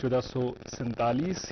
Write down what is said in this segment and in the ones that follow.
1447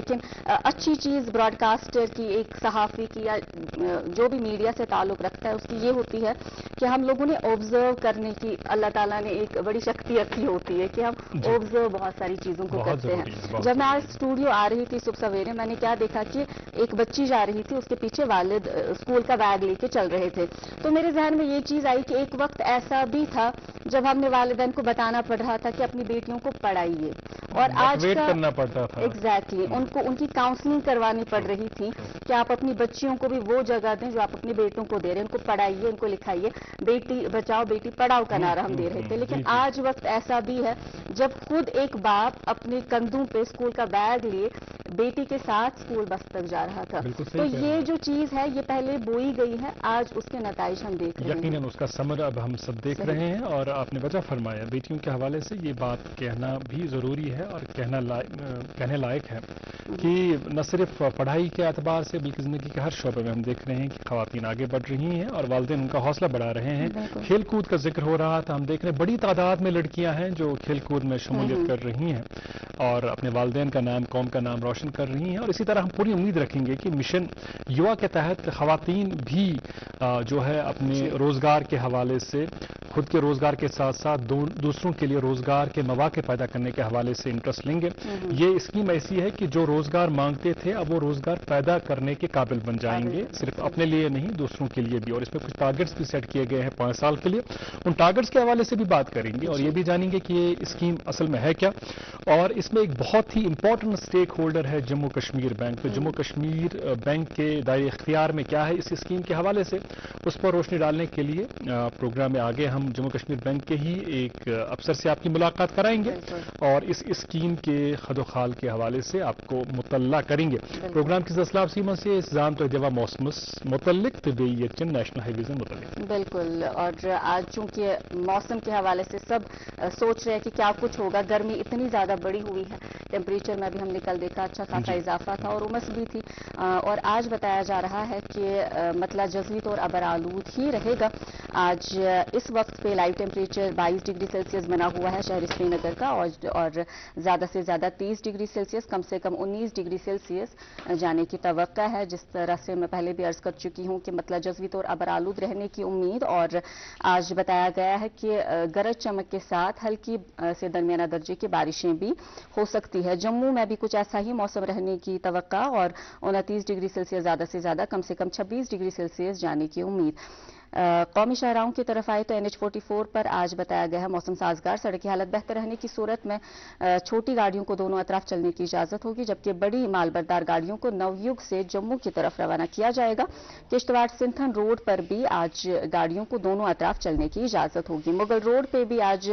لیکن اچھی چیز براڈ کاسٹر کی, ایک صحافی کی, یا جو بھی میڈیا سے تعلق رکھتا ہے اس کی یہ ہوتی ہے کہ ہم لوگوں نے آبزرو کرنے کی اللہ تعالیٰ نے ایک بڑی شکتی رکھی ہوتی ہے کہ ہم آبزرو بہت ساری چیزوں کو کرتے ہیں. جب میں آج اسٹوڈیو آ رہی تھی صبح سویرے, میں نے کیا دیکھا کہ ایک بچی جا رہی تھی, اس کے پیچھے والد اسکول کا بیگ لے کے چل رہے تھے. تو میرے ذہن میں یہ چیز آئی کہ ایک وقت ایسا بھی تھا جب ہم نے والدین کو بتانا پڑ رہا تھا کہ اپنی بیٹیوں کو پڑھائیے, اور آج کرنا پڑتا تھا. ایگزیکٹلی ان کی کاؤنسلنگ کروانی پڑ رہی تھی کہ آپ اپنی بچیوں کو بھی وہ جگہ دیں جو آپ اپنے بیٹوں کو دے رہے ہیں, ان کو پڑھائیے, ان کو لکھائیے. بیٹی بچاؤ بیٹی پڑھاؤ کا نعرہ ہم دے رہے تھے, لیکن آج وقت ایسا بھی ہے جب خود ایک باپ اپنے کندھوں پہ اسکول کا بیگ لیے بیٹی کے ساتھ اسکول بس تک جا رہا تھا. تو یہ جو چیز ہے یہ پہلے بوئی گئی ہے, آج اس کے نتائج ہم دیکھ رہے ہیں. یقیناً اس کا ثمر اب ہم سب دیکھ رہے ہیں, اور آپ نے وجہ فرمایا بیٹیوں کے حوالے سے یہ بات کہنا بھی ضروری ہے اور کہنے لائق ہے کہ نہ صرف پڑھائی کے اعتبار سے بلکہ زندگی کے ہر شعبے میں ہم دیکھ رہے ہیں کہ خواتین آگے بڑھ رہی ہیں اور والدین ان کا حوصلہ بڑھا رہے ہیں. کھیل کود کا ذکر ہو رہا تھا, ہم دیکھ رہے ہیں بڑی تعداد میں لڑکیاں ہیں جو کھیل کود میں شمولیت کر رہی ہیں اور اپنے والدین کا نام, قوم کا نام روشن کر رہی ہیں. اور اسی طرح ہم پوری امید رکھیں گے کہ مشن یوا کے تحت خواتین بھی جو ہے اپنے روزگار کے حوالے سے خود کے روزگار کے ساتھ ساتھ دوسروں کے لیے روزگار کے مواقع پیدا کرنے کے حوالے سے انٹرسٹ لیں گے. یہ اسکیم ایسی ہے کہ جو روزگار مانگتے تھے اب وہ روزگار پیدا کرنے کے قابل بن جائیں گے, صرف اپنے لیے نہیں دوسروں کے لیے بھی. اور اس میں کچھ ٹارگٹس بھی سیٹ کیے گئے ہیں 5 سال کے لیے, ان ٹارگٹس کے حوالے سے بھی بات کریں گے اور یہ بھی جانیں گے کہ یہ اسکیم اصل میں ہے کیا. اور اس میں ایک بہت ہی امپورٹنٹ اسٹیک ہولڈر ہے جموں کشمیر بینک. تو جموں کشمیر بینک کے دائرے اختیار میں کیا ہے اس اسکیم کے حوالے سے, اس پر روشنی ڈالنے کے لیے پروگرام میں آگے ہم جموں کشمیر بینک کے ہی ایک افسر سے آپ کی ملاقات کرائیں گے اور اس اسکیم کے خد و خال کے حوالے سے آپ کو مطلع کریں گے. پروگرام کی اسلام سیما سے زان تو دیوا موسمس متعلق طبیعت نیشنل ہائی ویز متعلق. بالکل, اور آج چونکہ موسم کے حوالے سے سب سوچ رہے ہیں کہ کیا کچھ ہوگا, گرمی اتنی زیادہ بڑی ہوئی ہے, ٹیمپریچر میں بھی ہم نے کل دیکھا اچھا خاصا اضافہ تھا اور امس بھی تھی. اور آج بتایا جا رہا ہے کہ مطلع جزوی طور ابر آلود ہی رہے گا. آج اس وقت پہ لائیو ٹیمپریچر 22 ڈگری سیلسیس بنا ہوا ہے شہر سری نگر کا, اور زیادہ سے زیادہ 30 ڈگری سیلسیس, کم سے کم 19 ڈگری سیلسیس جانے کی توقع ہے. جس طرح سے میں پہلے بھی عرض کر چکی ہوں کہ مطلع جزوی طور ابر آلود رہنے کی امید, اور آج بتایا گیا ہے کہ گرج چمک کے ساتھ ہلکی سے درمیانہ درجے کی بارشیں بھی ہو سکتی ہے. جموں میں بھی کچھ ایسا ہی موسم رہنے کی توقع اور 29 ڈگری سیلسیس زیادہ سے زیادہ, کم سے کم 26 ڈگری سیلسیس جانے کی امید. قومی شاہراہوں کی طرف آئے تو NH 44 پر آج بتایا گیا ہے موسم سازگار, سڑک کی حالت بہتر رہنے کی صورت میں چھوٹی گاڑیوں کو دونوں اطراف چلنے کی اجازت ہوگی, جبکہ بڑی مال بردار گاڑیوں کو نویوگ سے جموں کی طرف روانہ کیا جائے گا. کشتواڑ سنتھن روڈ پر بھی آج گاڑیوں کو دونوں اطراف چلنے کی اجازت ہوگی. مغل روڈ پہ بھی آج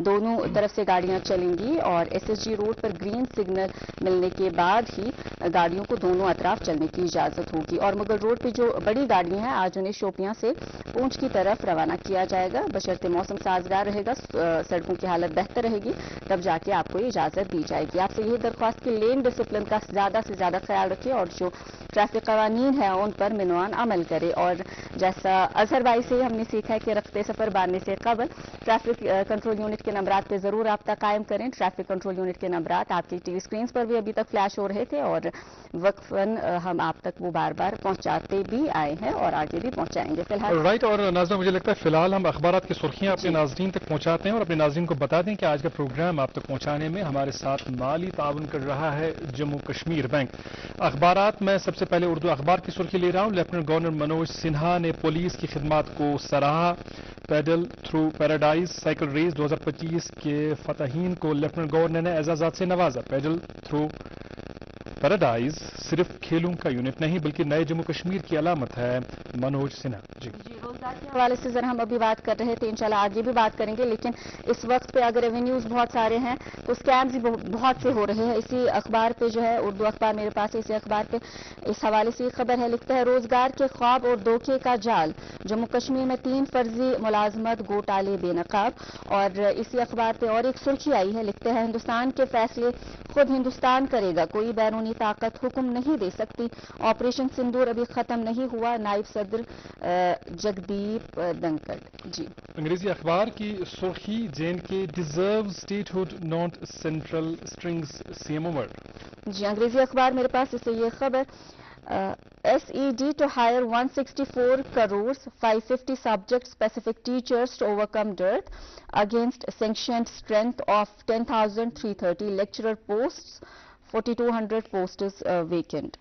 دونوں طرف سے گاڑیاں چلیں گی اور SSG روڈ پر گرین سگنل ملنے کے بعد ہی گاڑیوں کو دونوں اطراف چلنے کی اجازت ہوگی. اور مغل روڈ پہ جو بڑی گاڑیاں ہیں آج انہیں شوپیاں سے پونچھ کی طرف روانہ کیا جائے گا, بشرطے موسم سازگار رہے گا, سڑکوں کی حالت بہتر رہے گی, تب جا کے آپ کو یہ اجازت دی جائے گی. آپ سے یہ درخواست کہ لین ڈسپلن کا زیادہ سے زیادہ خیال رکھیں اور جو ٹریفک قوانین ہیں ان پر منوان عمل کرے. اور جیسا اظہر بھائی سے ہم نے سیکھا ہے کہ رختے سفر باندھنے سے قبل ٹریفک کنٹرول یونٹ کے نمبرات پہ ضرور رابطہ قائم کریں. ٹریفک کنٹرول یونٹ کے نمبرات آپ کی ٹی وی سکرینز پر بھی ابھی تک فلیش ہو رہے تھے اور وقفاً ہم آپ تک وہ بار بار پہنچاتے بھی آئے ہیں اور آگے بھی پہنچائیں گے. فی الحال رائٹ, اور ناظرین مجھے لگتا ہے فی الحال ہم اخبارات کی سرخیاں اپنے ناظرین تک پہنچاتے ہیں اور اپنے ناظرین کو بتا دیں کہ آج کا پروگرام آپ تک پہنچانے میں ہمارے ساتھ مالی تعاون کر رہا ہے جموں کشمیر بینک. اخبارات میں سب سے پہلے اردو اخبار کی سرخی لے رہا ہوں. لیفٹیننٹ گورنر منوج سنہا نے پولیس کی خدمات کو سراہا. Pedal through paradise cycle race 2025 کے فاتحین کو لیفٹیننٹ گورنر نے اعزازات سے نوازا. پیڈل تھرو پیراڈائز صرف کھیلوں کا یونٹ نہیں بلکہ نئے جموں کشمیر کی علامت ہے. منوج سنہا جی روزگار کے حوالے سے ذرا ہم ابھی بات کر رہے تھے, انشاءاللہ آگے بھی بات کریں گے, لیکن اس وقت پہ اگر ریونیوز بہت سارے ہیں تو اسکیمز بھی بہت سے ہو رہے ہیں. اسی اخبار پہ جو ہے اردو اخبار میرے پاس ہے, اسی اخبار پہ اس حوالے سے یہ خبر ہے, لکھتا ہے روزگار کے خواب اور دھوکے کا جال, جموں کشمیر میں 3 فرضی ملازمت گھوٹالے بے نقاب. اور اسی اخبار پہ اور ایک سرخی آئی ہے, لکھتے ہیں ہندوستان کے فیصلے خود ہندوستان کرے گا, کوئی بیرونی طاقت حکم نہیں دے سکتی. آپریشن سندور ابھی ختم نہیں ہوا, نائب صدر جگدیپ دھنکڑ. جی انگریزی اخبار کی سرخی, JNK deserves statehood not central strings CM over. جی انگریزی اخبار میرے پاس، اس سے یہ خبر SED to hire 164 crores 550 subject specific teachers to overcome dearth against sanctioned strength of 10,330 lecturer posts, 4,200 posts vacant.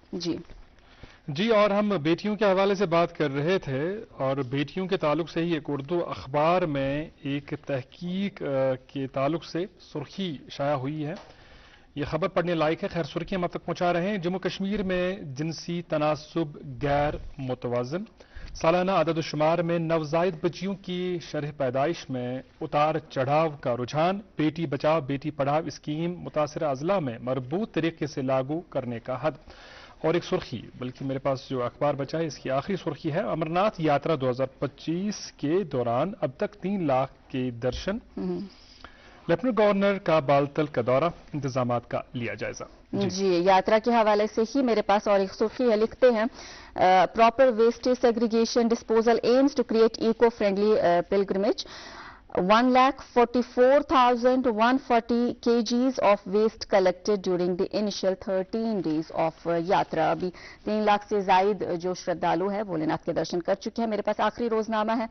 جی اور ہم بیٹیوں کے حوالے سے بات کر رہے تھے، اور بیٹیوں کے تعلق سے ہی ایک اردو اخبار میں ایک تحقیق کے تعلق سے سرخی شائع ہوئی ہے. یہ خبر پڑھنے لائق ہے. خیر سرخیاں ہم تک پہنچا رہے ہیں. جموں کشمیر میں جنسی تناسب غیر متوازن، سالانہ عدد و شمار میں نوزائیدہ بچیوں کی شرح پیدائش میں اتار چڑھاؤ کا رجحان، بیٹی بچاؤ بیٹی پڑھاؤ اسکیم متاثرہ اضلاع میں مربوط طریقے سے لاگو کرنے کا حد. اور ایک سرخی، بلکہ میرے پاس جو اخبار بچا ہے اس کی آخری سرخی ہے، امرناتھ یاترا 2025 کے دوران اب تک 3 لاکھ کے درشن. لیفٹنٹ گورنر کا بالتل کا دورہ، انتظامات کا لیا جائزہ. جی یاترا کے حوالے سے ہی میرے پاس اور ایک سرخی ہے، لکھتے ہیں proper wastage segregation disposal aims to create eco friendly pilgrimage. 1,44,140 kgs of waste collected during the initial 13 days of یاترا. ابھی 3 لاکھ سے زائد جو شردالو ہے بھولے ناتھ کے درشن کر چکے ہیں. میرے پاس آخری روزنامہ ہے،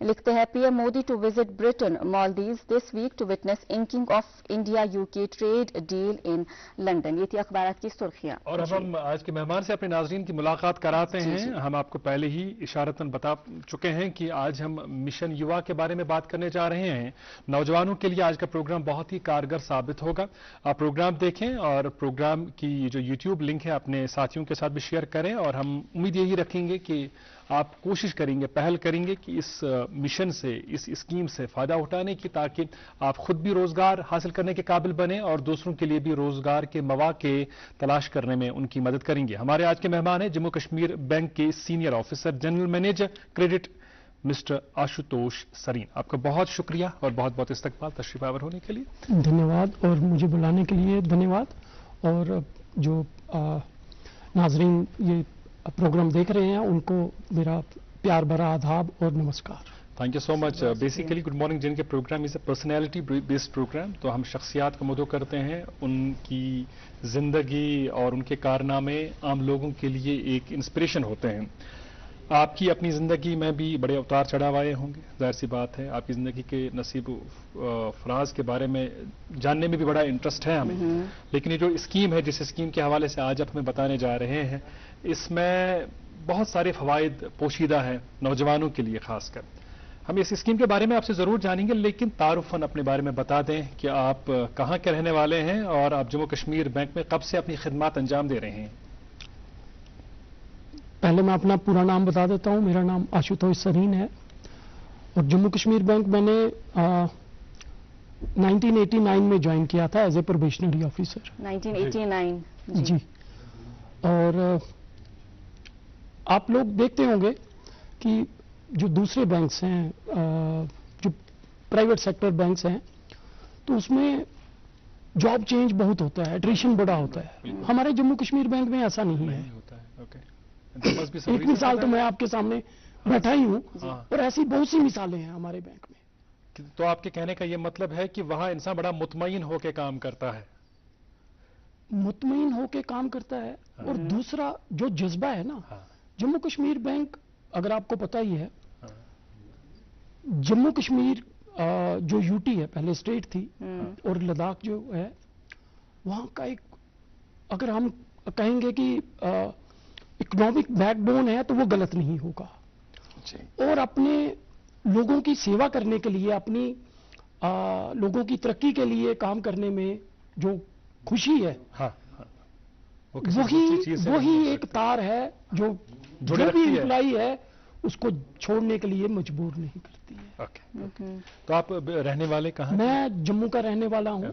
لکھتے ہیں PM Modi to visit Britain Maldives this week to witness inking of India UK trade deal in London. یہ تھی اخبارات کی سرخیاں. اور اب ہم آج کے مہمان سے اپنے ناظرین کی ملاقات کراتے ہیں. ہم آپ کو پہلے ہی اشارتاً بتا چکے ہیں کہ آج ہم مشن یوا کے بارے میں بات کرنے جا رہے ہیں. نوجوانوں کے لیے آج کا پروگرام بہت ہی کارگر ثابت ہوگا. آپ پروگرام دیکھیں اور پروگرام کی جو YouTube لنک ہے اپنے ساتھیوں کے ساتھ بھی شیئر کریں، اور ہم امید یہی رکھیں گے کہ آپ کوشش کریں گے، پہل کریں گے کہ اس مشن سے، اس اسکیم سے فائدہ اٹھانے کی، تاکہ آپ خود بھی روزگار حاصل کرنے کے قابل بنیں اور دوسروں کے لیے بھی روزگار کے مواقع تلاش کرنے میں ان کی مدد کریں گے. ہمارے آج کے مہمان ہیں جموں کشمیر بینک کے senior officer general manager credit Mr Ashutosh Sareen. آپ کا بہت شکریہ اور بہت بہت استقبال تشریف آور ہونے کے لیے. دھنیہ اور مجھے بلانے کے لیے دھنیہ. اور جو ناظرین یہ پروگرام دیکھ رہے ہیں ان کو میرا پیار بھرا آداب اور نمسکار. Thank you so much. Basically good morning جن کے programme is a personality based programme, تو ہم شخصیات کو مدعو کرتے ہیں، ان کی زندگی اور ان کے کارنامے عام لوگوں کے لیے ایک انسپریشن ہوتے ہیں. آپ کی اپنی زندگی میں بھی بڑے اتار چڑھاؤ آئے ہوں گے، ظاہر سی بات ہے. آپ کی زندگی کے نصیب و فراز کے بارے میں جاننے میں بھی بڑا انٹرسٹ ہے ہمیں. لیکن یہ جو اسکیم ہے، جس اسکیم کے حوالے سے آج آپ ہمیں بتانے جا رہے ہیں، اس میں بہت سارے فوائد پوشیدہ ہیں نوجوانوں کے لیے خاص کر. ہم اس اسکیم کے بارے میں آپ سے ضرور جانیں گے، لیکن تعارفاً اپنے بارے میں بتا دیں کہ آپ کہاں کے رہنے والے ہیں اور آپ جموں کشمیر بینک میں کب سے اپنی خدمات انجام دے رہے ہیں. پہلے میں اپنا پورا نام بتا دیتا ہوں. میرا نام آشوتوش سرین ہے اور جموں کشمیر بینک میں نے 1989 میں جوائن کیا تھا ایز اے پروبیشنری آفیسر. 1989 جی. اور آپ لوگ دیکھتے ہوں گے کہ جو دوسرے بینکس ہیں، جو پرائیویٹ سیکٹر بینکس ہیں، تو اس میں جاب چینج بہت ہوتا ہے، ایٹریشن بڑا ہوتا ہے. ہمارے جموں کشمیر بینک میں ایسا نہیں ہے. ایک مثال تو میں آپ کے سامنے بیٹھا ہی ہوں، اور ایسی بہت سی مثالیں ہیں ہمارے بینک میں. تو آپ کے کہنے کا یہ مطلب ہے کہ وہاں انسان بڑا مطمئن ہو کے کام کرتا ہے. مطمئن ہو کے کام کرتا ہے. اور دوسرا جو جذبہ ہے نا، جموں کشمیر بینک، اگر آپ کو پتہ ہی ہے، جموں کشمیر جو UT ہے، پہلے اسٹیٹ تھی، اور لداخ جو ہے، وہاں کا ایک، اگر ہم کہیں گے کہ اکنامک بیک بون ہے تو وہ غلط نہیں ہوگا. اور اپنے لوگوں کی سیوا کرنے کے لیے، اپنی لوگوں کی ترقی کے لیے کام کرنے میں جو خوشی ہے، وہی ایک تار ہے جو بھی امپلائی ہے اس کو چھوڑنے کے لیے مجبور نہیں کرتی ہے. تو آپ رہنے والے کہاں؟ میں جموں کا رہنے والا ہوں.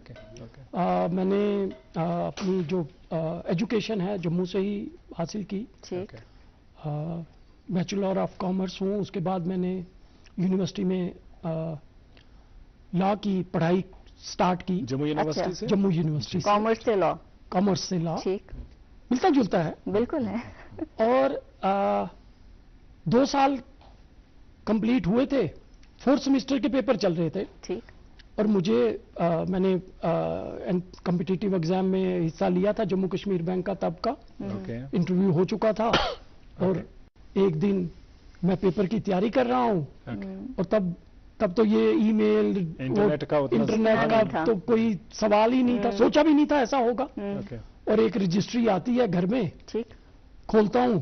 میں نے اپنی جو ایجوکیشن ہے جموں سے ہی حاصل کی. بیچلر آف کامرس ہوں. اس کے بعد میں نے یونیورسٹی میں لا کی پڑھائی سٹارٹ کی. جموں یونیورسٹی سے؟ جموں یونیورسٹی سے. کامرس سے لا. کامرس سے لا. ملتا جلتا ہے. بالکل ہے. اور 2 سال کمپلیٹ ہوئے تھے، 4th سیمسٹر کے پیپر چل رہے تھے. ٹھیک. اور مجھے میں نے کمپٹیٹیو ایگزام میں حصہ لیا تھا جموں کشمیر بینک کا، تب کا انٹرویو ہو چکا تھا، اور ایک دن میں پیپر کی تیاری کر رہا ہوں، اور تب تو یہ ای میل انٹرنیٹ کا تو کوئی سوال ہی نہیں تھا، سوچا بھی نہیں تھا ایسا ہوگا. اور ایک رجسٹری آتی ہے گھر میں، کھولتا ہوں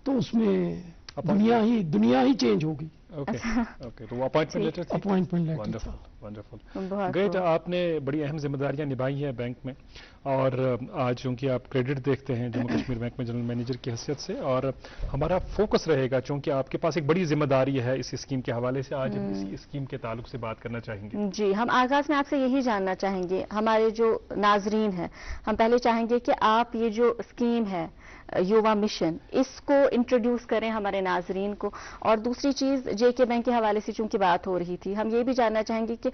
تو اس میں دنیا ہی چینج ہوگی. تو وہ اپوائنٹمنٹ لیٹر تھا. گریٹ. آپ نے بڑی اہم ذمہ داریاں نبھائی ہیں بینک میں، اور آج چونکہ آپ کریڈٹ دیکھتے ہیں جموں کشمیر بینک میں جنرل مینیجر کی حیثیت سے، اور ہمارا فوکس رہے گا چونکہ آپ کے پاس ایک بڑی ذمہ داری ہے اس اسکیم کے حوالے سے. آج ہم اسی اسکیم کے تعلق سے بات کرنا چاہیں گے. جی، ہم آغاز میں آپ سے یہی جاننا چاہیں گے، ہمارے جو ناظرین ہیں، ہم پہلے چاہیں گے کہ آپ یہ جو اسکیم ہے یووا مشن، اس کو انٹروڈیوس کریں ہمارے ناظرین کو. اور دوسری چیز جے کے بینک کے حوالے سے چونکہ بات ہو رہی تھی، ہم یہ بھی جاننا چاہیں گے کہ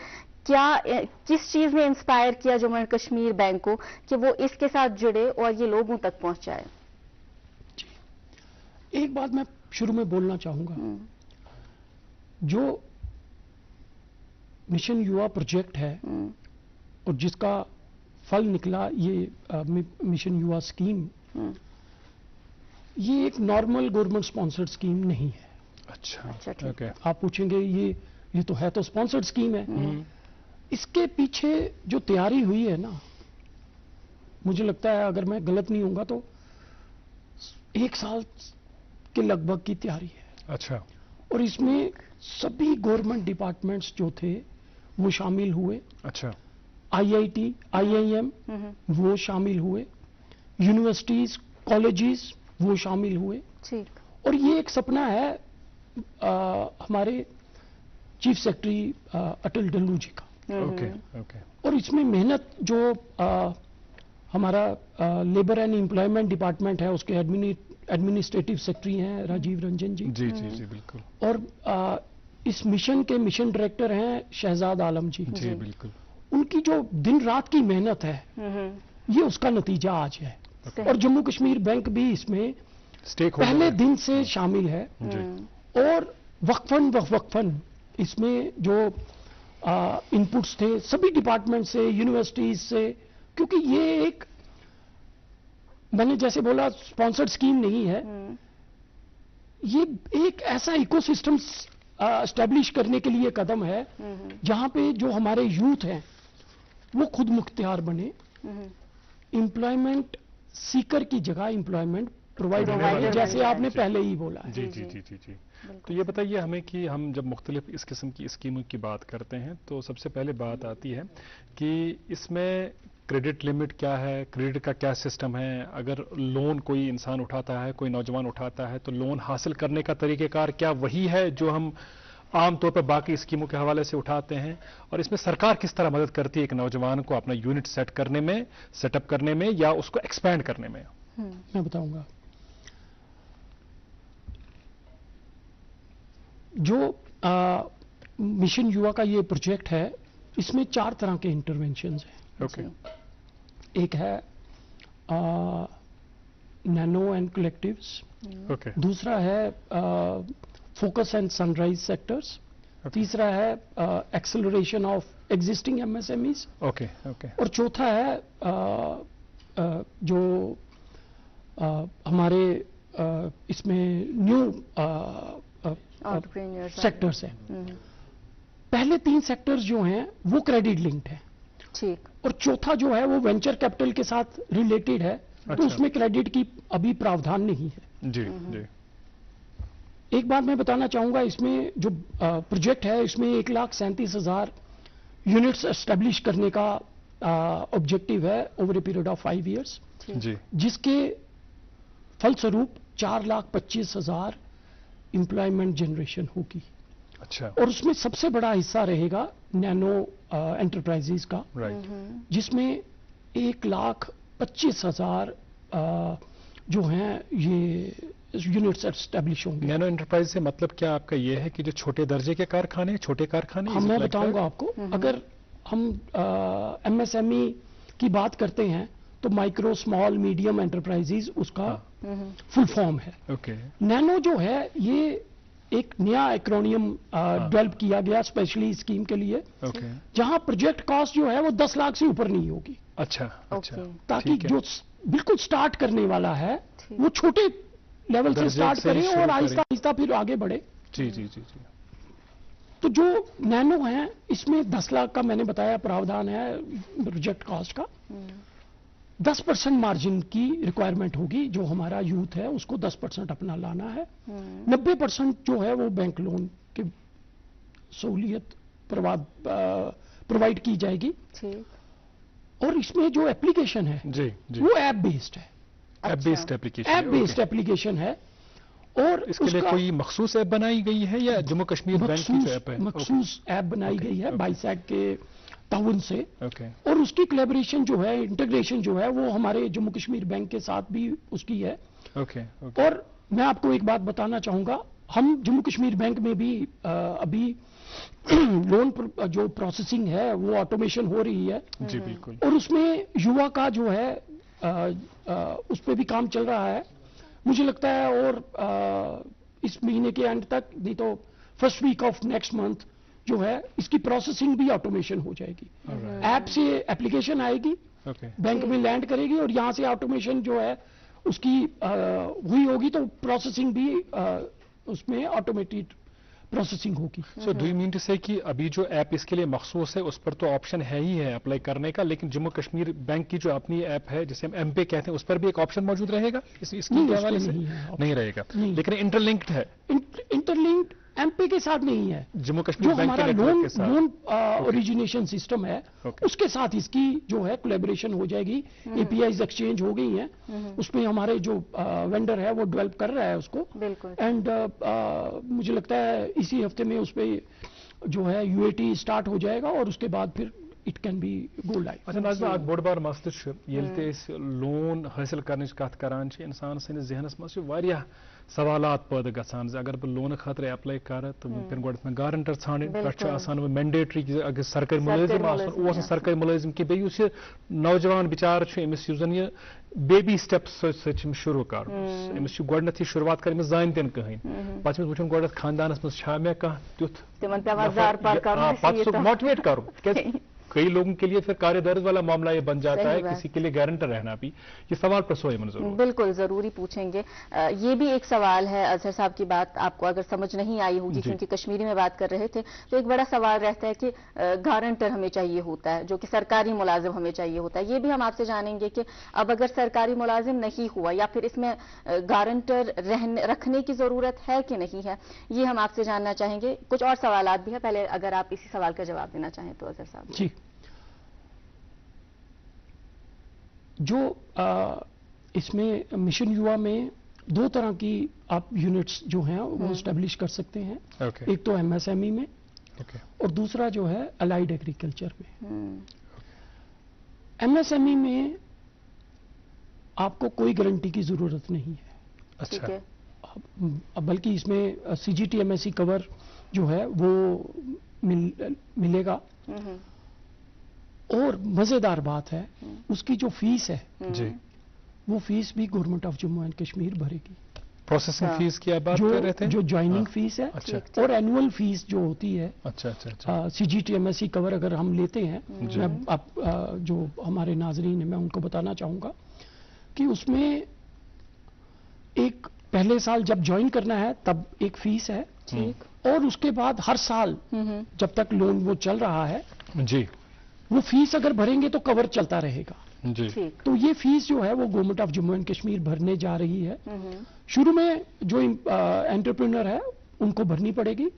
کس چیز نے انسپائر کیا جموں اینڈ کشمیر بینک کو کہ وہ اس کے ساتھ جڑے اور یہ لوگوں تک پہنچائے. جی، ایک بات میں شروع میں بولنا چاہوں گا، جو مشن یووا پروجیکٹ ہے اور جس کا پھل نکلا یہ مشن یووا اسکیم، یہ ایک نارمل گورنمنٹ سپانسرڈ اسکیم نہیں ہے. اچھا، آپ پوچھیں گے یہ تو ہے تو سپانسرڈ اسکیم ہے. اس کے پیچھے جو تیاری ہوئی ہے نا، مجھے لگتا ہے اگر میں غلط نہیں ہوں گا تو 1 سال کے لگ بھگ کی تیاری ہے. اچھا. اور اس میں سبھی گورنمنٹ ڈپارٹمنٹس جو تھے وہ شامل ہوئے. اچھا. IIT IIM وہ شامل ہوئے، یونیورسٹیز کالجز وہ شامل ہوئے. اور یہ ایک سپنا ہے ہمارے چیف سیکرٹری اٹل ڈلو جی کا. اور اس میں محنت جو ہمارا لیبر اینڈ امپلائمنٹ ڈپارٹمنٹ ہے، اس کے ایڈمنسٹریٹو سیکرٹری ہیں راجیو رنجن جی. جی بالکل. اور اس مشن کے مشن ڈائریکٹر ہیں شہزاد عالم جی. جی بالکل. ان کی جو دن رات کی محنت ہے یہ اس کا نتیجہ آج ہے. اور جموں کشمیر بینک بھی اس میں پہلے دن سے شامل ہے. اور وقفاً اس میں جو انپٹس تھے سبھی ڈپارٹمنٹ سے، یونیورسٹیز سے، کیونکہ یہ ایک میں نے جیسے بولا سپانسرڈ اسکیم نہیں ہے، یہ ایک ایسا ایکو سسٹم اسٹیبلش کرنے کے لیے قدم ہے جہاں پہ جو ہمارے یوتھ ہیں وہ خود مختار بنے، امپلائمنٹ سیکر کی جگہ امپلائمنٹ پرووائڈر، جیسے آپ نے پہلے ہی بولا ہے. جی. تو یہ بتائیے ہمیں کہ ہم جب مختلف اس قسم کی اسکیموں کی بات کرتے ہیں تو سب سے پہلے بات آتی ہے کہ اس میں کریڈٹ لمٹ کیا ہے، کریڈٹ کا کیا سسٹم ہے. اگر لون کوئی انسان اٹھاتا ہے، کوئی نوجوان اٹھاتا ہے، تو لون حاصل کرنے کا طریقہ کار کیا وہی ہے جو ہم عام طور پر باقی اسکیموں کے حوالے سے اٹھاتے ہیں؟ اور اس میں سرکار کس طرح مدد کرتی ہے ایک نوجوان کو اپنا یونٹ سیٹ اپ کرنے میں یا اس کو ایکسپینڈ کرنے میں؟ میں بتاؤں گا. جو مشن یووا کا یہ پروجیکٹ ہے، اس میں 4 طرح کے انٹرونشنز ہیں. ایک ہے نینو اینڈ کلیکٹیوز، دوسرا ہے focus and sunrise sectors, تیسرا ہے ایکسلریشن آف ایگزسٹنگ MSMEs، اور چوتھا ہے جو ہمارے اس میں نیو سیکٹرز ہیں. پہلے 3 سیکٹرز جو ہیں وہ کریڈٹ لنکڈ ہیں، اور چوتھا جو ہے وہ وینچر کیپٹل کے ساتھ ریلیٹڈ ہے، تو اس میں کریڈٹ کی ابھی پراودھان نہیں ہے. جی. ایک بات میں بتانا چاہوں گا، اس میں جو پروجیکٹ ہے اس میں 1,37,000 یونٹس اسٹیبلش کرنے کا آبجیکٹو ہے over a period of 5 years, جس کے فلسروپ 4,25,000 امپلائمنٹ جنریشن ہوگی. اچھا. اور اس میں سب سے بڑا حصہ رہے گا نینو انٹرپرائزز کا، جس میں 1,25,000 جو ہیں یہ یونٹس اسٹیبلش ہوں گے. نینو انٹرپرائز سے مطلب کیا آپ کا یہ ہے کہ جو چھوٹے درجے کے کارخانے، چھوٹے کارخانے؟ میں بتاؤں گا آپ کو. اگر ہم MSME کی بات کرتے ہیں تو مائکرو اسمال میڈیم انٹرپرائزز اس کا فل فارم ہے. نینو جو ہے یہ ایک نیا ایکرونیم ڈیولپ کیا گیا اسپیشلی اسکیم کے لیے, جہاں پروجیکٹ کاسٹ جو ہے وہ 10 لاکھ سے اوپر نہیں ہوگی. اچھا اچھا, تاکہ جو بالکل سٹارٹ کرنے والا ہے وہ چھوٹے لیول سے سٹارٹ کرے اور آہستہ آہستہ پھر آگے بڑھے. جی جی جی جی. تو جو نینو ہیں اس میں 10 لاکھ کا میں نے بتایا پراودھان ہے پروجیکٹ کاسٹ کا. 10% مارجن کی ریکوائرمنٹ ہوگی, جو ہمارا یوتھ ہے اس کو 10% اپنا لانا ہے. 90% جو ہے وہ بینک لون کی سہولیت پرووائڈ کی جائے گی. اور اس میں جو اپلیکیشن ہے وہ ایپ بیسڈ ہے. ایپ بیسڈ اپلیکیشن ہے. اور اس کے لیے کوئی مخصوص ایپ بنائی گئی ہے یا جموں کشمیر بینک کی جو ایپ ہے؟ مخصوص ایپ بنائی گئی ہے بائیسیک کے تعاون سے, اور اس کی کولیبریشن جو ہے, انٹیگریشن جو ہے وہ ہمارے جموں کشمیر بینک کے ساتھ بھی اس کی ہے. اور میں آپ کو ایک بات بتانا چاہوں گا, ہم جموں کشمیر بینک میں بھی ابھی لون جو پروسیسنگ ہے وہ آٹومیشن ہو رہی ہے. جی بالکل. اور اس میں یوا کا جو ہے اس پہ بھی کام چل رہا ہے. مجھے لگتا ہے اور اس مہینے کے اینڈ تک, نہیں تو first week of next month جو ہے اس کی پروسیسنگ بھی آٹومیشن ہو جائے گی. ایپ سے اپلیکیشن آئے گی, بینک میں لینڈ کرے گی, اور یہاں سے آٹومیشن جو ہے اس کی ہوئی ہوگی, تو پروسیسنگ بھی اس میں آٹومیٹڈ پروسیسنگ ہوگی. So do you mean to say کہ ابھی جو ایپ اس کے لیے مخصوص ہے اس پر تو آپشن ہے ہی ہے اپلائی کرنے کا, لیکن جموں کشمیر بینک کی جو اپنی ایپ ہے جسے ہم ایم پے کہتے ہیں اس پر بھی ایک آپشن موجود رہے گا اس کے حوالے سے؟ نہیں رہے گا, لیکن انٹر لنکڈ ہے. انٹر لنکڈ ایم پے کے ساتھ نہیں ہے. جموں کشمیر بینک کے نیٹورک کے ساتھ لون اوریجنیشن سسٹم ہے اس کے ساتھ اس کی جو ہے کولیبریشن ہو جائے گی. اے پی آئیز ایکسچینج ہو گئی ہیں, اس میں ہمارے جو وینڈر ہے وہ ڈیولپ کر رہا ہے اس کو. اینڈ مجھے لگتا ہے اسی ہفتے میں اس پہ جو ہے یو اے ٹی اسٹارٹ ہو جائے گا, اور اس کے بعد پھر it can be go live. اچھا ناظمہ, اکھ بوڑ بار مسئلہ ییٚلہِ تہِ لون حٲصِل کرنٕچ کتھ کران چھِ, انسان سٕنٛدِس ذہنس منٛز چھِ واریاہ سوالات پٲدٕ گژھان زِ اگر بہٕ لونہٕ خٲطرٕ ایپلاے کرٕ تہٕ مےٚ پیٚن گۄڈٕ مےٚ گارنٹر ژھانڈٕنۍ, پٮ۪ٹھٕ چھُ آسان وۄنۍ مینڈیٹری اگر سرکٲرۍ مُلٲزِم آسُن, اوس نہٕ سرکٲرۍ مُلٲزِم کینٛہہ, بیٚیہِ یُس یہِ نوجوان بِچارٕ چھُ أمِس یُس زن یہِ بیبی سٹیپس سۭتۍ چھِ أمِس شروٗع کرُن, أمِس چھُ گۄڈٕنیتھٕے شروعات کرٕنۍ, أمِس زانہِ تہِ نہٕ کٕہٕنۍ, پتہٕ چھُ أمِس وٕچھُن گۄڈٕنیتھ خاندانس منٛز چھا مےٚ کانٛہہ تیُتھ پتہٕ سُہ ماٹِویٹ کرُن, تِکیازِ کئی لوگوں کے لیے پھر کار درد والا معاملہ یہ بن جاتا ہے, کسی کے لیے گارنٹر رہنا بھی. یہ سوال پر سوئے منظور بالکل ضروری پوچھیں گے. یہ بھی ایک سوال ہے اظہر صاحب کی بات آپ کو اگر سمجھ نہیں آئی ہوگی کیونکہ کشمیری میں بات کر رہے تھے, تو ایک بڑا سوال رہتا ہے کہ گارنٹر ہمیں چاہیے ہوتا ہے جو کہ سرکاری ملازم ہمیں چاہیے ہوتا ہے. یہ بھی ہم آپ سے جانیں گے کہ اب اگر سرکاری ملازم نہیں ہوا یا پھر اس میں گارنٹر رکھنے کی ضرورت ہے کہ نہیں ہے, یہ ہم آپ سے جاننا چاہیں گے. کچھ اور سوالات بھی ہیں, پہلے اگر آپ اسی سوال کا جواب دینا چاہیں تو اظہر صاحب. جی, جو اس میں مشن یوا میں 2 طرح کی آپ یونٹس جو ہیں وہ اسٹیبلش کر سکتے ہیں. ایک تو ایم ایس ایم ای میں, اور دوسرا جو ہے الائیڈ ایگریکلچر میں. ایم ایس ایم ای میں آپ کو کوئی گارنٹی کی ضرورت نہیں ہے. اچھا, بلکہ اس میں C G T M S C cover جو ہے وہ ملے گا. اور مزیدار بات ہے اس کی جو فیس ہے وہ فیس بھی government of Jammu and Kashmir بھرے گی. پروسیسنگ فیس کی آپ بات کر رہے تھے, جو جوائننگ فیس ہے اور اینوئل فیس جو ہوتی ہے. C G T M S C cover اگر ہم لیتے ہیں, آپ جو ہمارے ناظرین ہیں میں ان کو بتانا چاہوں گا کہ اس میں ایک پہلے سال جب جوائن کرنا ہے تب ایک فیس ہے, اور اس کے بعد ہر سال جب تک لون وہ چل رہا ہے جی وہ فیس اگر بھریں گے تو کور چلتا رہے گا. تو یہ فیس جو ہے وہ government of Jammu and Kashmir بھرنے جا رہی ہے. شروع میں جو انٹرپرینر ہے ان کو بھرنی پڑے گی,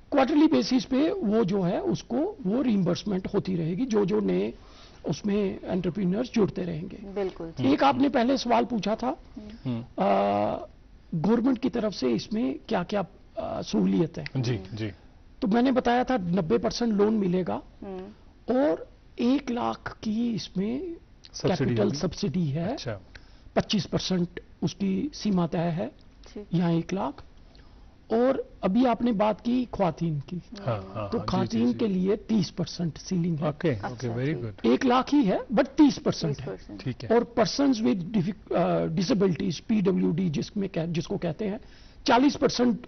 کوارٹرلی بیسس پہ وہ جو ہے اس کو وہ ریمبرسمنٹ ہوتی رہے گی جو نئے اس میں انٹرپرینرز جڑتے رہیں گے. بالکل. ایک آپ نے پہلے سوال پوچھا تھا گورنمنٹ کی طرف سے اس میں کیا کیا سہولیت ہے. جی تو میں نے بتایا تھا 90% لون ملے گا, اور 1 لاکھ کی اس میں کیپٹل سبسڈی ہے. 25% اس کی سیما طے ہے یہاں 1 لاکھ. اور ابھی آپ نے بات کی خواتین کی, تو خواتین کے لیے 30% سیلنگ ہے. 1 لاکھ ہی ہے بٹ 30% ہے. اور پرسنز ود ڈسیبلٹیز PWD جس کو کہتے ہیں 40%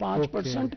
5%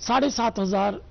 7,500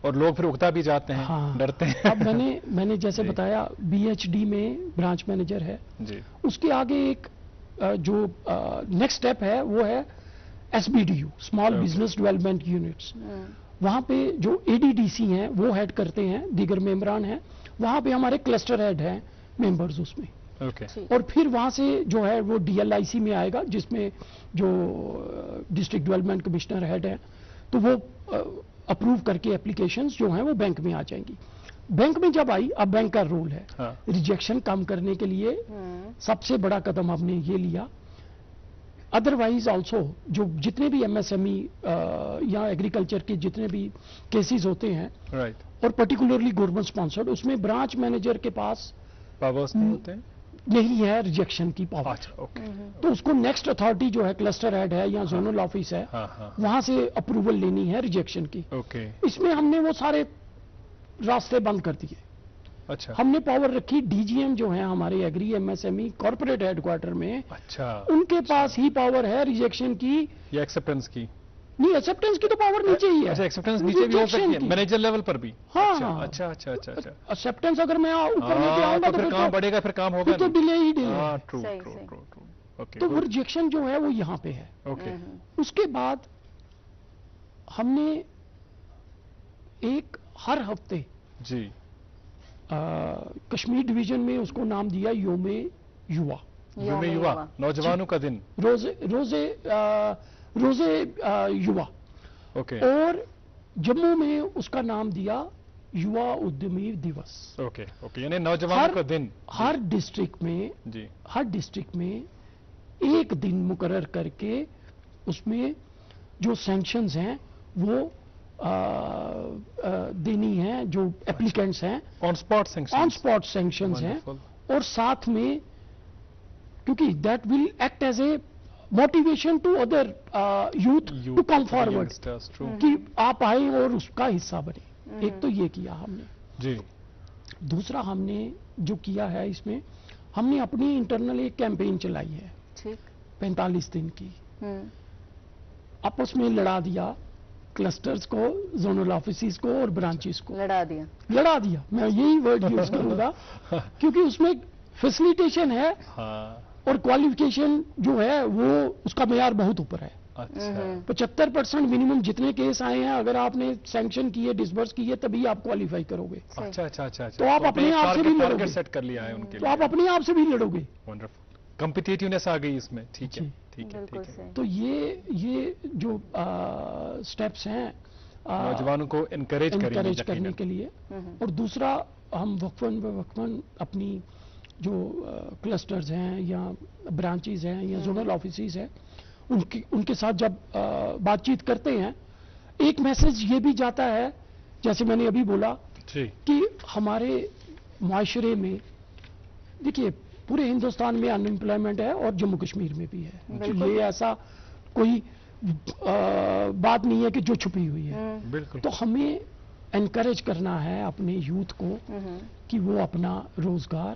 اور لوگ پھر اکتا بھی جاتے ہیں, ڈرتے ہیں. اب میں نے جیسے بتایا BHD میں برانچ مینیجر ہے جی, اس کے آگے ایک جو نیکسٹ سٹیپ ہے وہ ہے SBDU, small business development units. وہاں پہ جو ADDC ہیں وہ ہیڈ کرتے ہیں, دیگر ممبران ہیں. وہاں پہ ہمارے کلسٹر ہیڈ ہیں ممبرز اس میں. اور پھر وہاں سے جو ہے وہ DLIC میں آئے گا, جس میں جو ڈسٹرکٹ ڈیولپمنٹ کمشنر ہیڈ ہے, تو وہ اپروو کر کے اپلیکیشنز جو ہیں وہ بینک میں آ جائیں گی. بینک میں جب آئی, اب بینک کا رول ہے ریجیکشن کم کرنے کے لیے. سب سے بڑا قدم ہم نے یہ لیا. ادروائز آلسو جو جتنے بھی MSME یا ایگریکلچر کے جتنے بھی کیسز ہوتے ہیں اور پرٹیکولرلی گورنمنٹ اسپانسرڈ, اس میں برانچ مینیجر کے پاس پاورز نہیں ہوتے ہیں, نہیں ہے ریجیکشن کی پاور. تو اس کو نیکسٹ اتھارٹی جو ہے کلسٹر ہیڈ ہے یا زونل آفس ہے, وہاں سے اپروول لینی ہے ریجیکشن کی. اس میں ہم نے وہ سارے راستے بند کر دیے. اچھا, ہم نے پاور رکھی DGM جو ہیں ہمارے agri MSME corporate headquarter میں. اچھا, ان کے پاس ہی پاور ہے ریجیکشن کی یا ایکسپٹنس کی. نہیں, ایکسپٹنس کی تو پاور نیچے ہی ہے. اچھا, ایکسپٹنس نیچے بھی ہو سکتی ہے مینیجر لیول پر بھی. ہاں, اچھا اچھا اچھا اچھا. ایکسپٹنس اگر میں اوپر لے کے آؤں گا تو پھر کام بڑھے گا, پھر کام ہوگا تو ڈیلے ہی ڈیلے. ٹرو. تو وہ ریجیکشن جو ہے وہ یہاں پہ ہے. اس کے بعد ہم نے ایک ہر ہفتے جی کشمیر ڈویژن میں اس کو نام دیا یوم یووا. یوم یووا, نوجوانوں کا دن, روزے یووا. اور جموں میں اس کا نام دیا یووا ادیمی دیوس. یعنی نوجوانوں کا دن. ہر ڈسٹرکٹ میں ایک دن مقرر کر کے اس میں جو سینکشنز ہیں وہ دینی ہیں, جو اپلیکینٹس ہیں آن سپاٹ سینکشنز ہیں. اور ساتھ میں کیونکہ that will act as a motivation to other youth to come forward, کہ آپ آئیں اور اس کا حصہ بنے. ایک تو یہ کیا ہم نے جی. دوسرا ہم نے جو کیا ہے اس میں, ہم نے اپنی انٹرنل ایک کیمپین چلائی ہے 45 دن کی. آپس میں لڑا دیا کلسٹرز کو, زونل آفیسز کو اور برانچز کو. لڑا دیا میں یہی ورڈ یوز کروں گا کیونکہ اس میں فیسلیٹیشن ہے اور کوالیفیکیشن جو ہے وہ اس کا معیار بہت اوپر ہے. 75% منیمم جتنے کیس آئے ہیں اگر آپ نے سینکشن کیے, ڈسبرس کیے, تبھی آپ کوالیفائی کرو گے. تو آپ اپنے آپ سے بھی لڑو گے. سیٹ کر لیا ہے ان کے لیے, تو آپ اپنے آپ سے بھی لڑو گے. کمپٹیٹیونیس آ گئی اس میں. ٹھیک ہے. تو یہ جو سٹیپس ہیں نوجوانوں کو انکریج کرنے کے لیے. اور دوسرا ہم وقفاً اپنی جو کلسٹرز ہیں یا برانچز ہیں یا زونل آفیسز ہیں ان کے ساتھ جب بات چیت کرتے ہیں, ایک میسج یہ بھی جاتا ہے جیسے میں نے ابھی بولا کہ ہمارے معاشرے میں دیکھیے پورے ہندوستان میں ان امپلائمنٹ ہے اور جموں کشمیر میں بھی ہے. یہ ایسا کوئی بات نہیں ہے کہ جو چھپی ہوئی ہے. تو ہمیں انکریج کرنا ہے اپنے یوتھ کو کہ وہ اپنا روزگار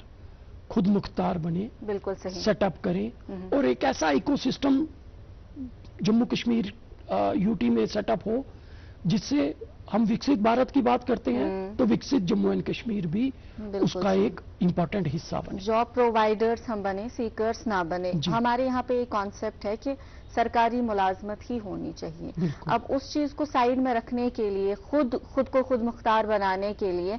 خود مختار بنے, سیٹ اپ کریں, اور ایک ایسا ecosystem Jammu Kashmir UT میں سیٹ اپ ہو جس سے ہم وکست بھارت کی بات کرتے ہیں تو وکست جموں اینڈ کشمیر بھی اس کا ایک امپورٹنٹ حصہ بنے. جاب پرووائڈرز ہم بنے, سیکرز نہ بنے. ہمارے یہاں پہ ایک کانسیپٹ ہے کہ سرکاری ملازمت ہی ہونی چاہیے. اب اس چیز کو سائیڈ میں رکھنے کے لیے, خود کو خود مختار بنانے کے لیے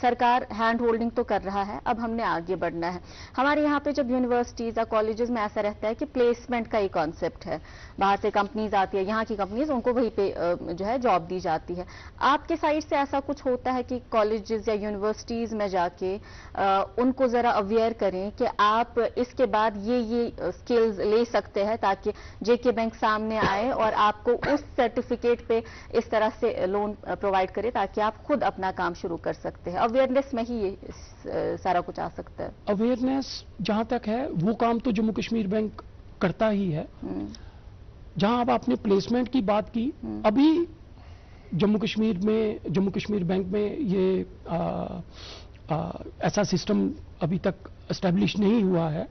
سرکار ہینڈ ہولڈنگ تو کر رہا ہے. اب ہم نے آگے بڑھنا ہے. ہمارے یہاں پہ جب یونیورسٹیز یا کالجز میں ایسا رہتا ہے کہ پلیسمنٹ کا ایک کانسیپٹ ہے, باہر سے کمپنیز آتی ہے, یہاں کی کمپنیز ان کو وہیں پہ جو ہے جاب دی جاتی ہے. آپ کے سائڈ سے ایسا کچھ ہوتا ہے کہ کالجز یا یونیورسٹیز میں جا کے ان کو ذرا اویئر کریں کہ آپ اس کے بعد یہ اسکلز لے سکتے ہیں تاکہ JK بینک سامنے آئے اور آپ کو اس سرٹیفکیٹ پہ اس طرح سے لون پرووائڈ کرے تاکہ آپ خود اپنا کام شروع کر سکتے ہیں. اویئرنیس میں ہی یہ سارا کچھ آ سکتا ہے. اویئرنیس جہاں تک ہے وہ کام تو جموں کشمیر بینک کرتا ہی ہے. جہاں اب آپ نے پلیسمنٹ کی بات کی, ابھی جموں کشمیر بینک میں یہ ایسا سسٹم ابھی تک اسٹیبلش نہیں ہوا ہے.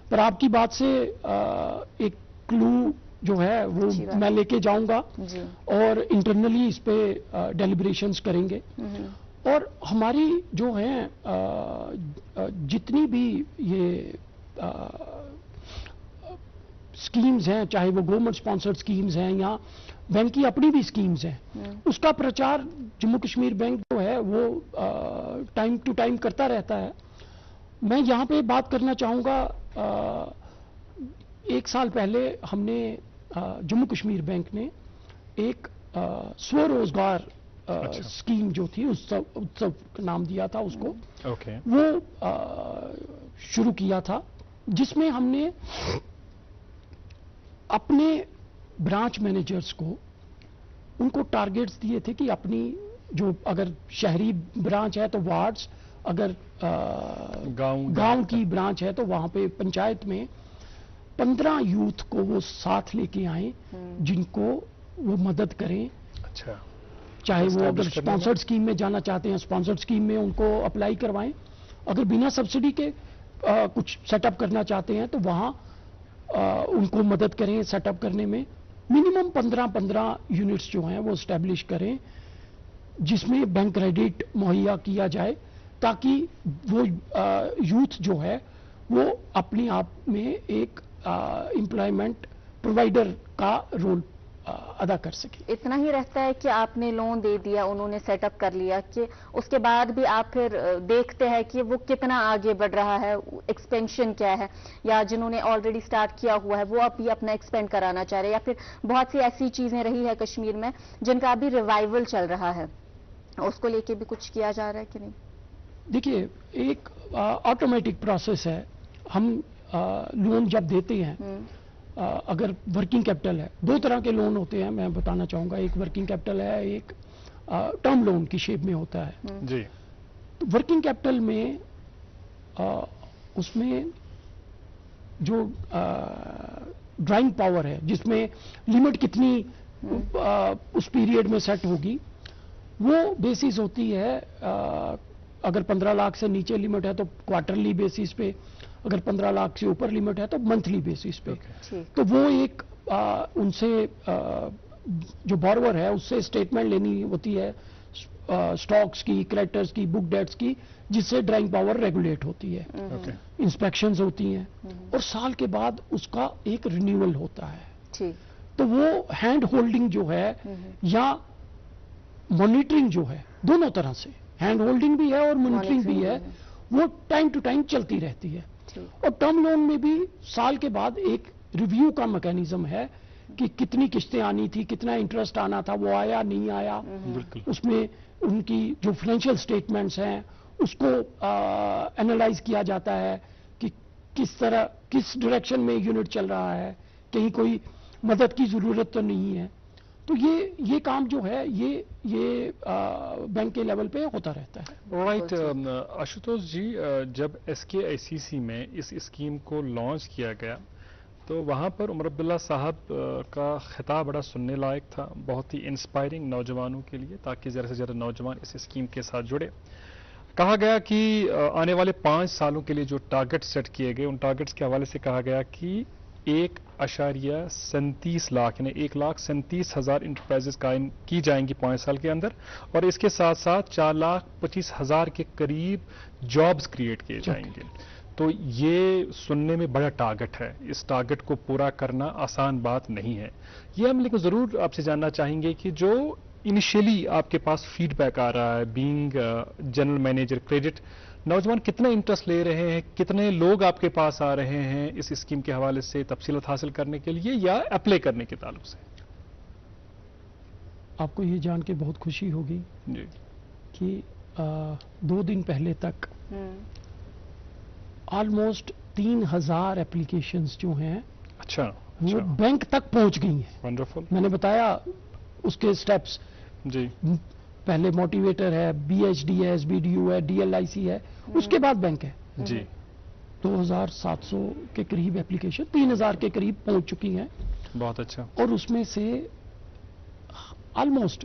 پر آپ کی بات سے ایک کلو جو ہے وہ میں لے کے جاؤں گا اور انٹرنلی اس پہ ڈیلیبریشنز کریں گے. اور ہماری جو ہیں جتنی بھی یہ اسکیمز ہیں, چاہے وہ گورنمنٹ اسپانسرڈ اسکیمز ہیں یا بینک کی اپنی بھی اسکیمز ہیں, اس کا پرچار جموں کشمیر بینک جو ہے وہ ٹائم ٹو ٹائم کرتا رہتا ہے. میں یہاں پہ بات کرنا چاہوں گا, 1 سال پہلے ہم نے جموں کشمیر بینک نے ایک سو روزگار اسکیم جو تھی, اتسو نام دیا تھا اس کو, وہ شروع کیا تھا, جس میں ہم نے اپنے برانچ مینیجرز کو ان کو ٹارگیٹس دیے تھے کہ اپنی جو اگر شہری برانچ ہے تو وارڈز, اگر گاؤں کی برانچ ہے تو وہاں پہ پنچایت میں 15 یوتھ کو وہ ساتھ لے کے آئیں جن کو وہ مدد کریں. اچھا, چاہے وہ اگر اسپانسرڈ اسکیم میں جانا چاہتے ہیں اسپانسرڈ اسکیم میں ان کو اپلائی کروائیں, اگر بنا سبسڈی کے کچھ سیٹ اپ کرنا چاہتے ہیں تو وہاں ان کو مدد کریں سیٹ اپ کرنے میں. منیمم 15 یونٹس جو ہیں وہ اسٹیبلش کریں جس میں بینک کریڈٹ مہیا کیا جائے, تاکہ وہ یوتھ جو ہے وہ اپنے آپ میں ایک امپلائمنٹ پرووائڈر کا رول ادا کر سکے. اتنا ہی رہتا ہے کہ آپ نے لون دے دیا, انہوں نے سیٹ اپ کر لیا, کہ اس کے بعد بھی آپ پھر دیکھتے ہیں کہ وہ کتنا آگے بڑھ رہا ہے, ایکسپینشن کیا ہے, یا جنہوں نے آلریڈی سٹارٹ کیا ہوا ہے وہ اب بھی اپنا ایکسپینڈ کرانا چاہ رہے ہیں, یا پھر بہت سی ایسی چیزیں رہی ہے کشمیر میں جن کا ابھی ریوائول چل رہا ہے, اس کو لے کے بھی کچھ کیا جا رہا ہے کہ نہیں؟ دیکھیے, ایک آٹومیٹک پروسیس ہے. ہم لون جب دیتے ہیں, اگر ورکنگ کیپٹل ہے, 2 طرح کے لون ہوتے ہیں میں بتانا چاہوں گا, ایک ورکنگ کیپٹل ہے, ایک ٹرم لون کی شیپ میں ہوتا ہے. جی, ورکنگ کیپٹل میں اس میں جو ڈرائنگ پاور ہے, جس میں لمٹ کتنی اس پیریڈ میں سیٹ ہوگی, وہ بیسس ہوتی ہے. اگر 15 لاکھ سے نیچے لمٹ ہے تو کوارٹرلی بیسس پہ, اگر 15 لاکھ سے اوپر لمٹ ہے تو منتھلی بیسس پہ. تو وہ ایک ان سے جو بارور ہے اس سے اسٹیٹمنٹ لینی ہوتی ہے سٹاکس کی, کریڈٹرز کی, بک ڈیٹس کی, جس سے ڈرائنگ پاور ریگولیٹ ہوتی ہے, انسپیکشنز ہوتی ہیں, اور سال کے بعد اس کا ایک رینیول ہوتا ہے. تو وہ ہینڈ ہولڈنگ جو ہے یا مانیٹرنگ جو ہے, دونوں طرح سے ہینڈ ہولڈنگ بھی ہے اور مانیٹرنگ بھی ہے, وہ ٹائم ٹو ٹائم چلتی رہتی ہے. اور ٹرم لون میں بھی سال کے بعد ایک ریویو کا میکینزم ہے کہ کتنی قسطیں آنی تھی, کتنا انٹرسٹ آنا تھا, وہ آیا نہیں آیا. اس میں ان کی جو فائنینشیل سٹیٹمنٹس ہیں اس کو اینالائز کیا جاتا ہے کہ کس طرح, کس ڈائریکشن میں یونٹ چل رہا ہے, کہیں کوئی مدد کی ضرورت تو نہیں ہے. تو یہ کام جو ہے یہ بینک کے لیول پہ ہوتا رہتا ہے. رائٹ. آشوتوش جی, جب SKICC میں اس اسکیم کو لانچ کیا گیا تو وہاں پر عمر عبداللہ صاحب کا خطاب بڑا سننے لائق تھا, بہت ہی انسپائرنگ نوجوانوں کے لیے, تاکہ زیادہ سے زیادہ نوجوان اس اسکیم کے ساتھ جڑے. کہا گیا کہ آنے والے 5 سالوں کے لیے جو ٹارگٹ سیٹ کیے گئے, ان ٹارگٹس کے حوالے سے کہا گیا کہ 1.37 لاکھ یعنی 1,37,000 انٹرپرائزز قائم کی جائیں گی 5 سال کے اندر, اور اس کے ساتھ ساتھ 4,25,000 کے قریب جابز کریٹ کیے جائیں گے. تو یہ سننے میں بڑا ٹارگٹ ہے, اس ٹارگٹ کو پورا کرنا آسان بات نہیں ہے. یہ ہم لیکن ضرور آپ سے جاننا چاہیں گے کہ جو انیشیلی آپ کے پاس فیڈ بیک آ رہا ہے بینگ جنرل مینیجر کریڈٹ, نوجوان کتنا انٹرسٹ لے رہے ہیں, کتنے لوگ آپ کے پاس آ رہے ہیں اس اسکیم کے حوالے سے تفصیلات حاصل کرنے کے لیے یا اپلائی کرنے کے تعلق سے؟ آپ کو یہ جان کے بہت خوشی ہوگی جی کہ 2 دن پہلے تک آلموسٹ 3,000 اپلیکیشنز جو ہیں وہ بینک تک پہنچ گئی ہیں. ونڈرفل. میں نے بتایا اس کے سٹیپس. جی, پہلے موٹیویٹر ہے, BHD ہے, SBDU ہے, DLIC ہے, اس کے بعد بینک ہے. جی, 2,700 کے قریب اپلیکیشن 3,000 کے قریب پہنچ چکی ہیں. بہت اچھا. اور اس میں سے آلموسٹ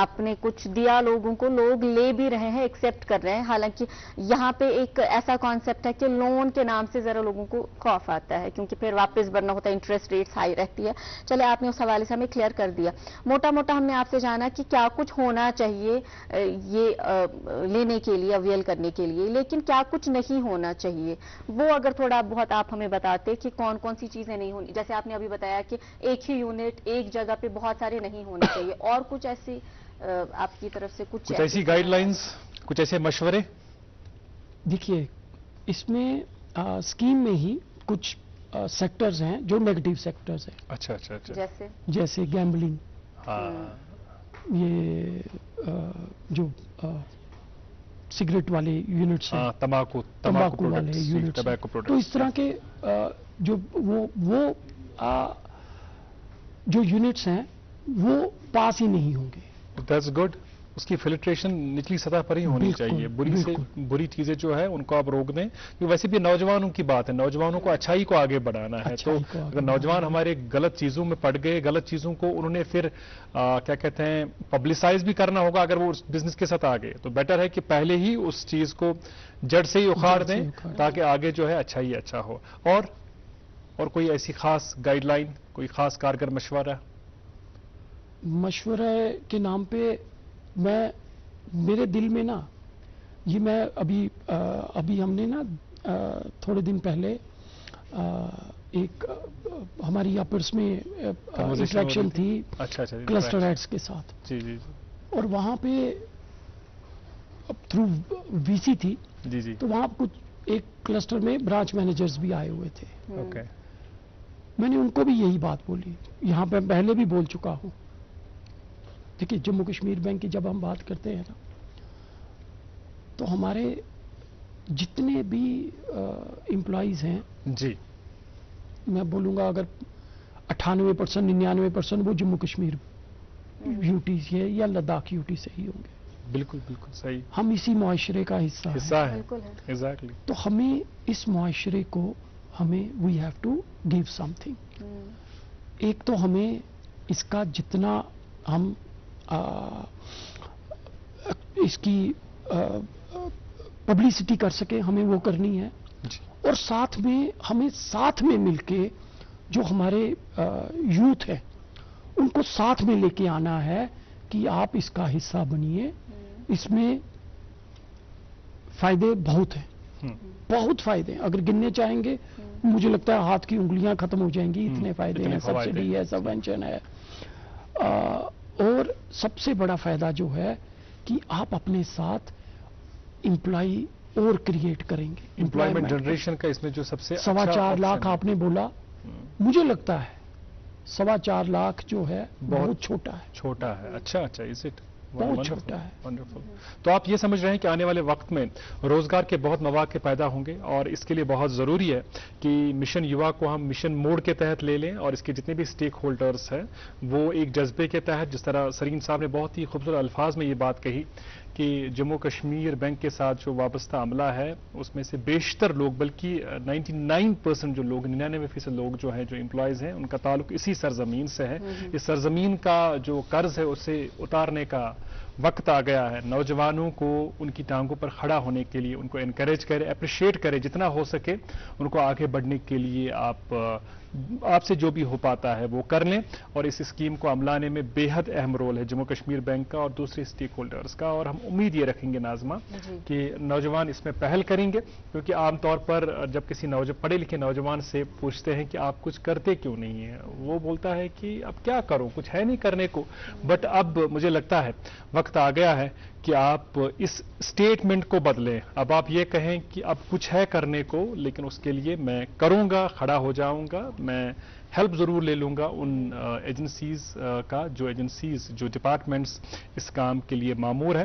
آپ نے کچھ دیا لوگوں کو, لوگ لے بھی رہے ہیں, ایکسیپٹ کر رہے ہیں. حالانکہ یہاں پہ ایک ایسا کانسیپٹ ہے کہ لون کے نام سے ذرا لوگوں کو خوف آتا ہے, کیونکہ پھر واپس بھرنا ہوتا ہے, انٹرسٹ ریٹس ہائی رہتی ہے. چلے آپ نے اس حوالے سے ہمیں کلیئر کر دیا. موٹا موٹا ہم نے آپ سے جانا کہ کیا کچھ ہونا چاہیے یہ لینے کے لیے, اویل کرنے کے لیے, لیکن کیا کچھ نہیں ہونا چاہیے, وہ اگر تھوڑا بہت آپ ہمیں بتاتے کہ کون کون سی چیزیں نہیں ہونی. جیسے آپ نے ابھی بتایا کہ ایک ہی یونٹ ایک جگہ پہ بہت سارے نہیں ہونے چاہیے, اور کچھ ایسی آپ کی طرف سے کچھ ایسی گائیڈ لائنز, کچھ ایسے مشورے؟ دیکھیے اس میں اسکیم میں ہی کچھ سیکٹرز ہیں جو نیگیٹو سیکٹرز ہیں. اچھا اچھا اچھا. جیسے گیمبلنگ, یہ جو سگریٹ والے یونٹس ہیں, تمباکو والے یونٹس, تو اس طرح کے جو وہ جو یونٹس ہیں وہ پاس ہی نہیں ہوں گے. That's good. اس کی فلٹریشن نچلی سطح پر ہی ہونی چاہیے. بری سے بری چیزیں جو ہے ان کو آپ روک دیں. ویسے بھی نوجوانوں کی بات ہے, نوجوانوں کو اچھائی کو آگے بڑھانا ہے. تو اگر نوجوان ہمارے غلط چیزوں میں پڑ گئے, غلط چیزوں کو انہوں نے پھر کیا کہتے ہیں پبلسائز بھی کرنا ہوگا, اگر وہ اس بزنس کے ساتھ آگے, تو بیٹر ہے کہ پہلے ہی اس چیز کو جڑ سے ہی اکھاڑ دیں تاکہ آگے جو ہے اچھا ہی اچھا ہو. اور کوئی ایسی خاص گائیڈ لائن, کوئی خاص کارگر مشورہ کے نام پہ میرے دل میں نا, یہ میں ابھی ہم نے نا تھوڑے دن پہلے ایک ہماری آپس میں انٹریکشن تھی کلسٹر ہیڈز کے ساتھ, اور وہاں پہ تھرو وی سی تھی, تو وہاں کچھ ایک کلسٹر میں برانچ مینیجرز بھی آئے ہوئے تھے. میں نے ان کو بھی یہی بات بولی, یہاں پہ پہلے بھی بول چکا ہوں. دیکھیے جموں کشمیر بینک کی جب ہم بات کرتے ہیں نا, تو ہمارے جتنے بھی امپلائیز ہیں, جی میں بولوں گا اگر 98% 99% وہ جموں کشمیر یوٹی سے یا لداخ یوٹی سے ہی ہوں گے. بالکل بالکل صحیح. ہم اسی معاشرے کا حصہ ہیں. ایگزیکٹلی. تو ہمیں اس معاشرے کو we have to give something. ایک تو ہمیں اس کا جتنا ہم اس کی پبلسٹی کر سکے ہمیں وہ کرنی ہے, اور ساتھ میں ہمیں ساتھ میں مل کے جو ہمارے یوتھ ہے ان کو ساتھ میں لے کے آنا ہے کہ آپ اس کا حصہ بنیے. اس میں فائدے بہت ہیں, بہت فائدے ہیں. اگر گننے چاہیں گے مجھے لگتا ہے ہاتھ کی انگلیاں ختم ہو جائیں گی, اتنے فائدے ہیں. سبسڈی ہے, سبوینشن ہے, اور سب سے بڑا فائدہ جو ہے کہ آپ اپنے ساتھ امپلائی اور کریٹ کریں گے. امپلائمنٹ جنریشن کا اس میں جو سب سے 4.25 لاکھ آپ نے بولا, مجھے لگتا ہے 4.25 لاکھ جو ہے بہت چھوٹا ہے. چھوٹا ہے. اچھا اچھا. از اٹ بہت چھوٹا ہے. ونڈرفل. تو آپ یہ سمجھ رہے ہیں کہ آنے والے وقت میں روزگار کے بہت مواقع پیدا ہوں گے, اور اس کے لیے بہت ضروری ہے کہ مشن یوا کو ہم مشن موڈ کے تحت لے لیں, اور اس کے جتنے بھی اسٹیک ہولڈرز ہیں وہ ایک جذبے کے تحت, جس طرح سرین صاحب نے بہت ہی خوبصورت الفاظ میں یہ بات کہی کہ جموں کشمیر بینک کے ساتھ جو وابستہ عملہ ہے اس میں سے بیشتر لوگ, بلکہ 99% جو لوگ, 99% لوگ جو ہیں, جو امپلائیز ہیں, ان کا تعلق اسی سرزمین سے ہے. اس سرزمین کا جو قرض ہے اسے اتارنے کا وقت آ گیا ہے. نوجوانوں کو ان کی ٹانگوں پر کھڑا ہونے کے لیے ان کو انکریج کرے, اپریشیٹ کرے, جتنا ہو سکے ان کو آگے بڑھنے کے لیے آپ سے جو بھی ہو پاتا ہے وہ کر لیں. اور اس اسکیم کو عملانے میں بے حد اہم رول ہے جموں کشمیر بینک کا اور دوسرے اسٹیک ہولڈرز کا, اور ہم امید یہ رکھیں گے ناظمہ کہ نوجوان اس میں پہل کریں گے, کیونکہ عام طور پر جب کسی پڑھے لکھے نوجوان سے پوچھتے ہیں کہ آپ کچھ کرتے کیوں نہیں ہیں, وہ بولتا ہے کہ اب کیا کروں, کچھ ہے نہیں کرنے کو. بٹ اب مجھے لگتا ہے وقت آ گیا ہے کہ آپ اس سٹیٹمنٹ کو بدلیں. اب آپ یہ کہیں کہ اب کچھ ہے کرنے کو, لیکن اس کے لیے میں کروں گا, کھڑا ہو جاؤں گا, میں ہیلپ ضرور لے لوں گا ان ایجنسیز کا, جو ڈپارٹمنٹس اس کام کے لیے مامور ہیں.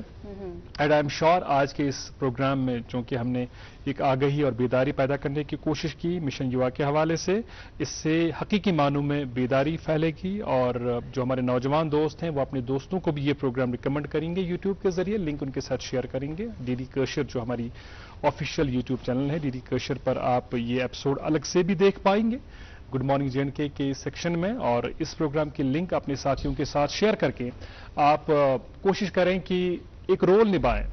اینڈ آئی ایم شیور آج کے اس پروگرام میں چونکہ ہم نے ایک آگہی اور بیداری پیدا کرنے کی کوشش کی مشن یوا کے حوالے سے, اس سے حقیقی معنوں میں بیداری پھیلے گی, اور جو ہمارے نوجوان دوست ہیں وہ اپنے دوستوں کو بھی یہ پروگرام ریکمینڈ کریں گے یوٹیوب کے ذریعے, لنک ان کے ساتھ شیئر کریں گے. ڈی ڈی کشر جو ہماری آفیشیل یوٹیوب چینل ہے, ڈی ڈی کشر پر آپ یہ ایپیسوڈ الگ سے بھی دیکھ پائیں گے. گڈ مارننگ JNK کے سیکشن میں، اور اس پروگرام کی لنک اپنے ساتھیوں کے ساتھ شیئر کر کے آپ کوشش کریں کہ ایک رول نبھائیں.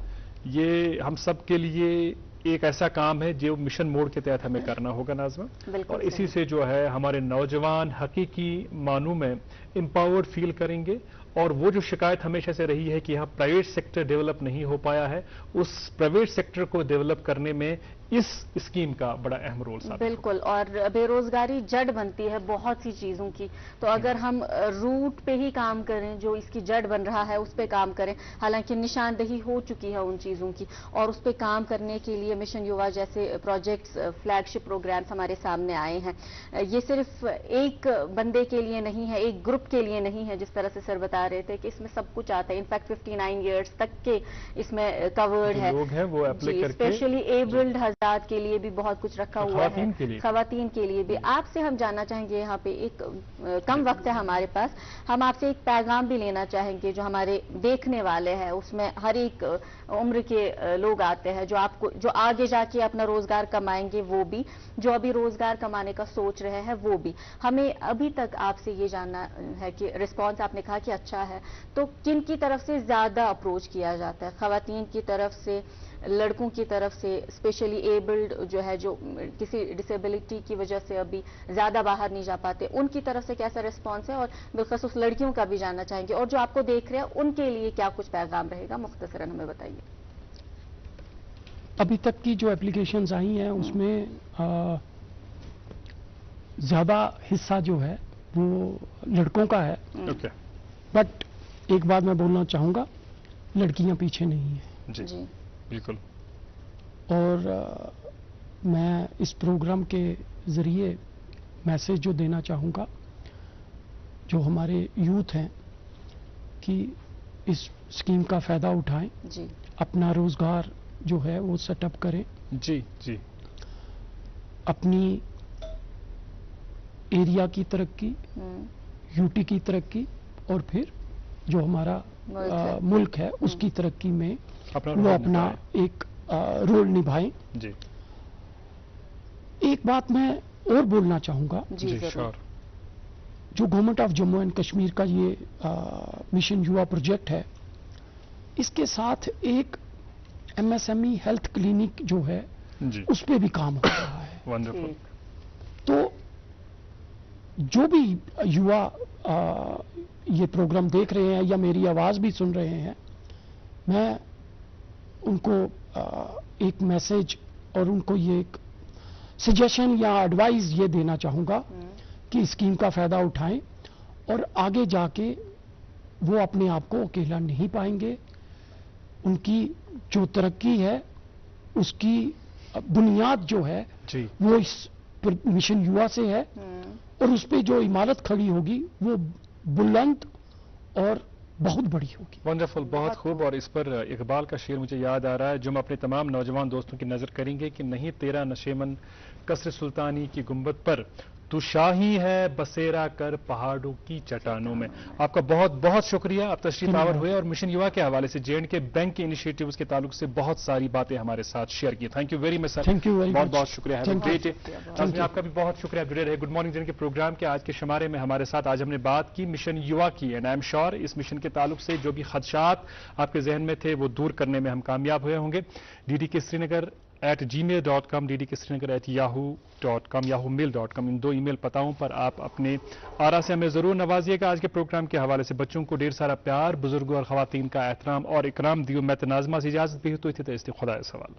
یہ ہم سب کے لیے ایک ایسا کام ہے جو مشن موڈ کے تحت ہمیں کرنا ہوگا ناظمہ، اور اسی سے جو ہے ہمارے نوجوان حقیقی معنوں میں امپاورڈ فیل کریں گے. اور وہ جو شکایت ہمیشہ سے رہی ہے کہ یہاں پرائیویٹ سیکٹر ڈیولپ نہیں ہو پایا ہے، اس پرائیویٹ سیکٹر کو ڈیولپ کرنے میں اس اسکیم کا بڑا اہم رول ثابت ہوگا. بالکل، اور بے روزگاری جڑ بنتی ہے بہت سی چیزوں کی، تو اگر ہم روٹ پہ ہی کام کریں، جو اس کی جڑ بن رہا ہے اس پہ کام کریں، حالانکہ نشاندہی ہو چکی ہے ان چیزوں کی، اور اس پہ کام کرنے کے لیے مشن یووا جیسے پروجیکٹس، فلیگ شپ پروگرامز ہمارے سامنے آئے ہیں. یہ صرف ایک بندے کے لیے نہیں ہے، ایک گروپ کے لیے نہیں ہے، جس طرح سے سر بتا رہے تھے کہ اس میں سب کچھ آتا ہے. انفیکٹ 59 ایئرس تک کے اس میں کورڈ ہے. لوگ ہیں وہ اپلائی کر کے اسپیشلی ایبلڈ حضرات کے لیے بھی بہت کچھ رکھا ہوا ہے، خواتین کے لیے بھی. آپ سے ہم جاننا چاہیں گے، یہاں پہ ایک کم وقت ہے ہمارے پاس، ہم آپ سے ایک پیغام بھی لینا چاہیں گے جو ہمارے دیکھنے والے ہیں. اس میں ہر ایک عمر کے لوگ آتے ہیں جو آگے جا کے اپنا روزگار کمائیں گے، وہ بھی جو ابھی روزگار کمانے کا سوچ رہے ہیں وہ بھی. ہمیں ابھی تک آپ سے یہ جاننا ہے کہ رسپانس آپ نے کہا کہ اچھا ہے، تو کن کی طرف سے زیادہ اپروچ کیا جاتا ہے؟ خواتین کی طرف سے، لڑکوں کی طرف سے، اسپیشلی ایبلڈ جو ہے، جو کسی ڈسیبلٹی کی وجہ سے ابھی زیادہ باہر نہیں جا پاتے، ان کی طرف سے کیسا رسپانس ہے؟ اور بالخصوص لڑکیوں کا بھی جاننا چاہیں گے، اور جو آپ کو دیکھ رہے ہیں ان کے لیے کیا کچھ پیغام رہے گا؟ مختصراً ہمیں بتائیے. ابھی تک کی جو اپلیکیشنز آئی ہیں اس میں زیادہ حصہ جو ہے وہ لڑکوں کا ہے. بٹ ایک بات میں بولنا چاہوں گا، لڑکیاں پیچھے نہیں ہیں. جی بالکل. اور میں اس پروگرام کے ذریعے میسج جو دینا چاہوں گا جو ہمارے یوتھ ہیں کہ اس اسکیم کا فائدہ اٹھائیں، اپنا روزگار جو ہے وہ سیٹ اپ کریں. جی اپنی ایریا کی ترقی، UT کی ترقی، اور پھر جو ہمارا ملک ہے اس کی ترقی میں وہ اپنا ایک رول نبھائیں. جی ایک بات میں اور بولنا چاہوں گا، جو government of Jammu and Kashmir کا یہ مشن یووا پروجیکٹ ہے، اس کے ساتھ ایک MSME ہیلتھ کلینک جو ہے اس پہ بھی کام ہو رہا ہے. ونڈرفل. تو جو بھی یووا یہ پروگرام دیکھ رہے ہیں یا میری آواز بھی سن رہے ہیں، میں ان کو ایک میسج اور ان کو یہ ایک سجیشن یا ایڈوائز یہ دینا چاہوں گا کہ اسکیم کا فائدہ اٹھائیں، اور آگے جا کے وہ اپنے آپ کو اکیلا نہیں پائیں گے. ان کی جو ترقی ہے اس کی بنیاد جو ہے وہ اس مشن یووا سے ہے، اور اس پہ جو عمارت کھڑی ہوگی وہ بلند اور بہت بڑی ہوگی. ونڈرفل، بہت خوب. اور اس پر اقبال کا شعر مجھے یاد آ رہا ہے جو ہم اپنے تمام نوجوان دوستوں کی نظر کریں گے کہ نہیں تیرا نشیمن قصر سلطانی کی گنبد پر، تو شاہی ہے بسیرا کر پہاڑوں کی چٹانوں میں. آپ کا بہت بہت شکریہ، آپ تشریف آور ہوئے اور مشن یووا کے حوالے سے JNK بینک کے انیشیٹیوز کے تعلق سے بہت ساری باتیں ہمارے ساتھ شیئر کی. تھینک یو ویری مچ سر. بہت بہت شکریہ. آپ کا بھی بہت شکریہ. آپ جڑے رہے گڈ مارننگ JNK پروگرام کے آج کے شمارے میں ہمارے ساتھ. آج ہم نے بات کی مشن یووا کی، اینڈ آئی ایم شیور اس مشن کے تعلق سے جو بھی خدشات آپ کے ذہن میں تھے وہ دور کرنے میں ہم کامیاب ہوئے ہوں گے. ddksrinagar@gmail.com، ddksrinagar@yahoo.com، yahoomail.com، ان 2 ای میل پتاؤں پر آپ اپنے آرا سے ہمیں ضرور نوازیے گا. آج کے پروگرام کے حوالے سے بچوں کو ڈھیر سارا پیار، بزرگوں اور خواتین کا احترام اور اکرام دیو. میں ناظمہ سے اجازت بھی تو خدا سوال.